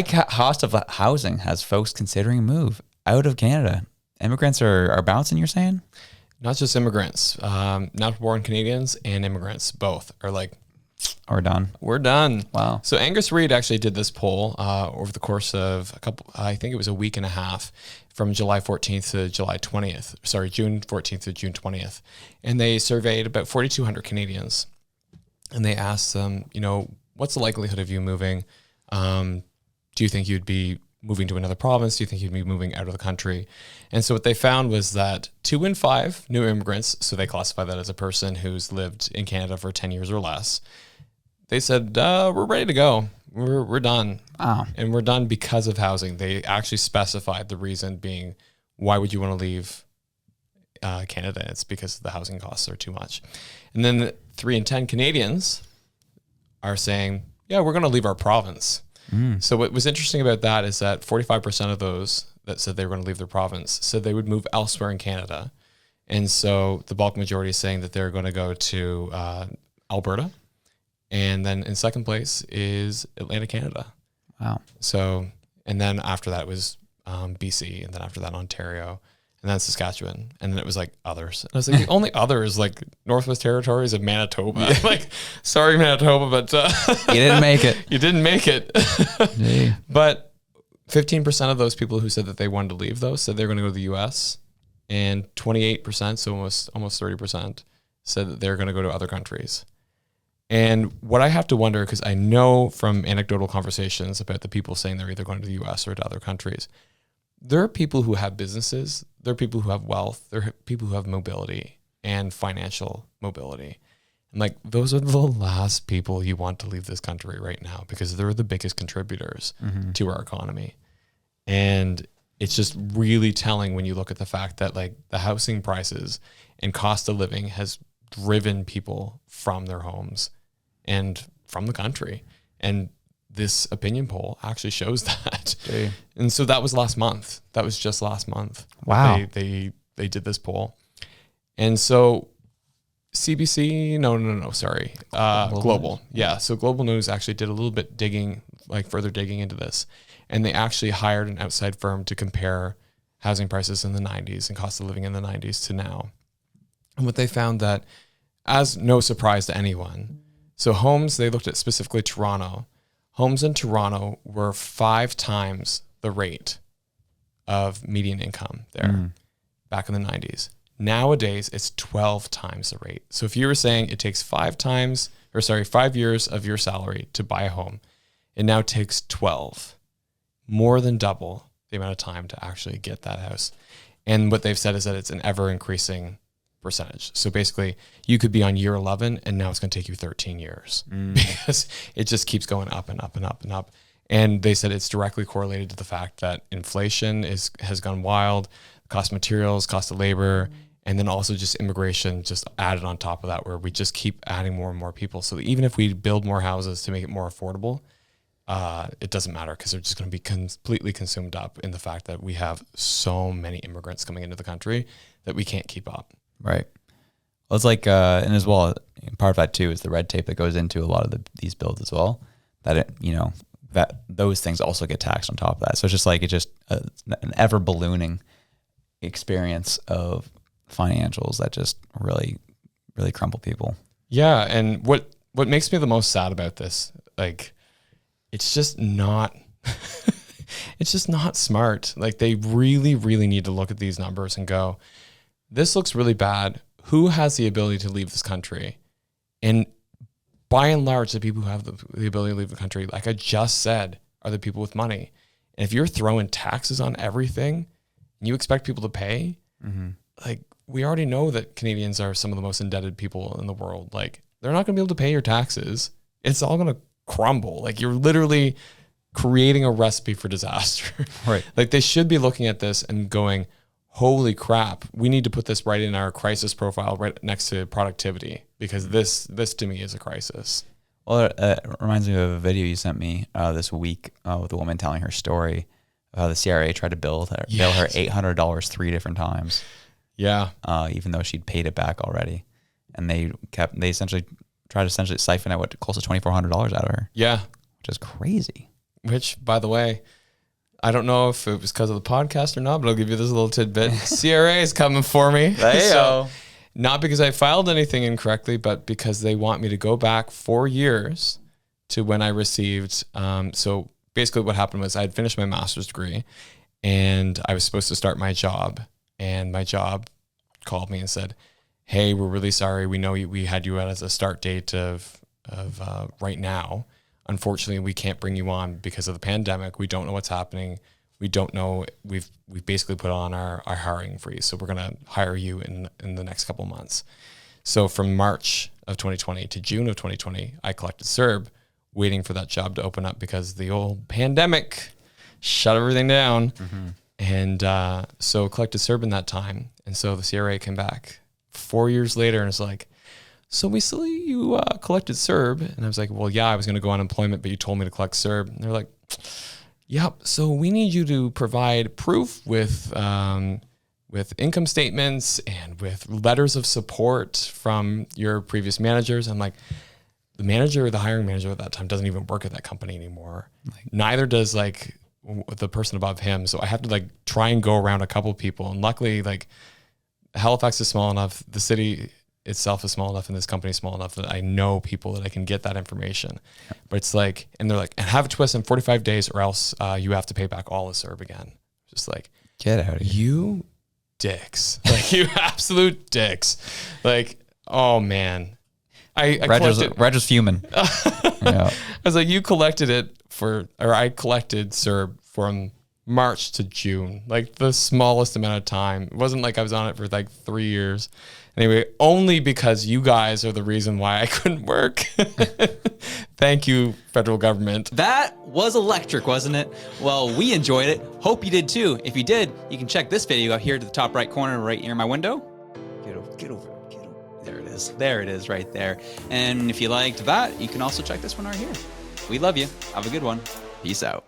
cost of housing has folks considering a move out of Canada. Immigrants are bouncing, you're saying? Not just immigrants, natural-born Canadians and immigrants, both are like, Or done. we're done. Wow. So Angus Reid actually did this poll over the course of I think it was a week and a half, from July 14th to July 20th. Sorry, June 14th to June 20th. And they surveyed about 4,200 Canadians. And they asked them, what's the likelihood of you moving? Do you think you'd be moving to another province? Do you think you'd be moving out of the country? And so what they found was that 2 in 5 new immigrants, so they classify that as a person who's lived in Canada for 10 years or less, they said, we're ready to go. We're done. Wow. And we're done because of housing. They actually specified the reason being, why would you want to leave Canada? It's because the housing costs are too much. And then 3 in 10 Canadians are saying, yeah, we're going to leave our province. So what was interesting about that is that 45% of those that said they were going to leave their province said they would move elsewhere in Canada. And so the bulk majority is saying that they're going to go to Alberta. And then in second place is Atlantic Canada. Wow. So, and then after that was BC, and then after that Ontario, and then Saskatchewan, and then it was like others. And I was like, the only others like Northwest Territories and Manitoba. Yeah. Like, sorry Manitoba, but you didn't make it. You didn't make it. Yeah. But 15% of those people who said that they wanted to leave, though, said they're going to go to the U.S., and 28%, so almost 30%, said that they're going to go to other countries. And what I have to wonder, because I know from anecdotal conversations about the people saying they're either going to the U.S. or to other countries, there are people who have businesses, there are people who have wealth, there are people who have mobility and financial mobility. And like, those are the last people you want to leave this country right now, because they're the biggest contributors to our economy. And it's just really telling when you look at the fact that like the housing prices and cost of living has driven people from their homes and from the country. And this opinion poll actually shows that. Okay. And so that was last month. That was just last month. Wow. They did this poll. And so CBC, sorry. Global. Yeah. So Global News actually did a little bit further digging into this. And they actually hired an outside firm to compare housing prices in the 90s and cost of living in the 90s to now. And what they found that, as no surprise to anyone, so homes, they looked at specifically Toronto. Homes in Toronto were 5 times the rate of median income there back in the 90s. Nowadays, it's 12 times the rate. So if you were saying it takes 5 years of your salary to buy a home, it now takes 12, more than double the amount of time to actually get that house. And what they've said is that it's an ever increasing percentage. So basically you could be on year 11 and now it's going to take you 13 years because it just keeps going up and up and up and up. And they said it's directly correlated to the fact that inflation has gone wild, cost of materials, cost of labor, and then also just immigration just added on top of that, where we just keep adding more and more people. So even if we build more houses to make it more affordable, it doesn't matter, because they're just going to be completely consumed up in the fact that we have so many immigrants coming into the country that we can't keep up. Right. Well, it's like, and as well, part of that too is the red tape that goes into a lot of these builds as well. That that those things also get taxed on top of that. So it's just like an ever ballooning experience of financials that just really, really crumple people. Yeah, and what makes me the most sad about this, like, it's just not, it's just not smart. Like, they really, really need to look at these numbers and go, this looks really bad. Who has the ability to leave this country? And by and large, the people who have the ability to leave the country, like I just said, are the people with money. And if you're throwing taxes on everything and you expect people to pay, like, we already know that Canadians are some of the most indebted people in the world. Like, they're not going to be able to pay your taxes. It's all going to crumble. Like, you're literally creating a recipe for disaster. Right. Like, they should be looking at this and going, holy crap, we need to put this right in our crisis profile right next to productivity, because this to me is a crisis. Well, it reminds me of a video you sent me this week with a woman telling her story of how the CRA tried to bill her $800 3 different times. Yeah. Even though she'd paid it back already. And they essentially tried to siphon out close to $2,400 out of her. Yeah. Which is crazy. which, by the way, I don't know if it was because of the podcast or not, but I'll give you this little tidbit. CRA is coming for me. So, not because I filed anything incorrectly, but because they want me to go back 4 years to when I received. So basically what happened was I had finished my master's degree and I was supposed to start my job. And my job called me and said, hey, we're really sorry. We know we had you as a start date of right now. Unfortunately, we can't bring you on because of the pandemic. We don't know what's happening. We don't know. We've basically put on our hiring freeze. So we're going to hire you in the next couple of months. So from March of 2020 to June of 2020, I collected CERB, waiting for that job to open up because the old pandemic shut everything down. Mm-hmm. And so collected CERB in that time. And so the CRA came back 4 years later and it's like, so we saw you collected CERB. And I was like, well, yeah, I was going to go on unemployment, but you told me to collect CERB. And they're like, yep. So we need you to provide proof with income statements and with letters of support from your previous managers. I'm like, the hiring manager at that time doesn't even work at that company anymore. Neither does the person above him. So I have to try and go around a couple of people. And luckily Halifax is small enough. The city itself is small enough and this company is small enough that I know people that I can get that information. But it's and they're like, and have a twist in 45 days or else you have to pay back all the CERB again. Just get out of here. You dicks. You absolute dicks. Oh man. I Reg was fuming. Yeah. I was like, you collected I collected CERB from March to June, the smallest amount of time. It wasn't like I was on it for 3 years. Anyway, only because you guys are the reason why I couldn't work. Thank you, federal government. That was electric, wasn't it? Well, we enjoyed it. Hope you did too. If you did, you can check this video out here to the top right corner right near my window. Get over. There it is. There it is right there. And if you liked that, you can also check this one right here. We love you. Have a good one. Peace out.